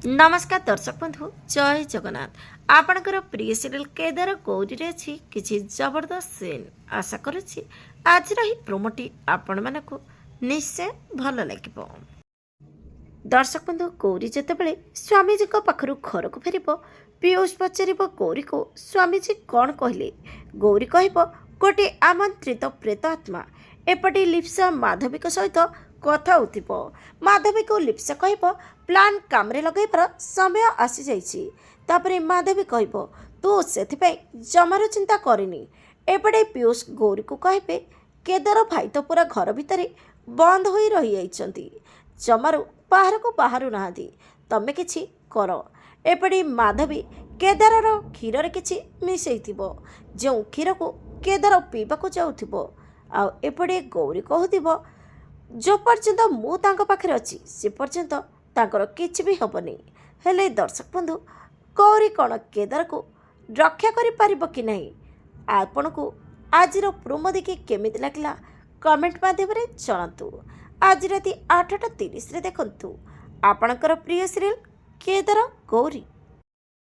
नमस्कार दर्शक बंधु जय जगन्नाथ आपणकर प्रिय सीरियल केदार गौरी रे अछि किछि जबरदस्त सीन आशा करुछि आज ही प्रोमोटी आपण मानकु निश्चय भल लागिबो। दर्शक बंधु गौरी जेतेबेले स्वामीजी पाखरु घर को फेरिबो पीयूष पचारिबो गौरी को स्वामीजी कौन कहले। गौरी कहबो गोटे आमंत्रित प्रेत आत्मा एपटे लिप्सा माधवी सहित कथा होतिबो। माधवी को लिप्सा कहबो प्लान कामरे लगेबार समय आसी जाइछि। तापरे माधवी कहबो तू सेथिपाई जमारो चिंता करिनी। एपटे पीयूष गौरी को कहबे केदार भाई तो पूरा घर भितर बंद होई रही जाइछंती, जमारू बाहर को बाहरु नाहांती, तमे किछि कर। एपटे माधवी केदारर क्षीर किछि मिसैथिबो, जो क्षीर को केदार पीबाकू जाउथिबो। आ एपटे गौरी कहथिबो जो पर्यंत मु तांको पाखरे अछि से पर्यंत तांकर किछि भी हबनी। हेले दर्शक बंधु गौरी कौन केदार को रक्षा करि पारिबो कि नहीं, आपनको आजिर प्रोमो देखि केमिति लागला कमेंट माध्यम रे जणातु। आज राति 8:30 रे देखंतु आपणकर प्रिय सीरियल केदार गौरी।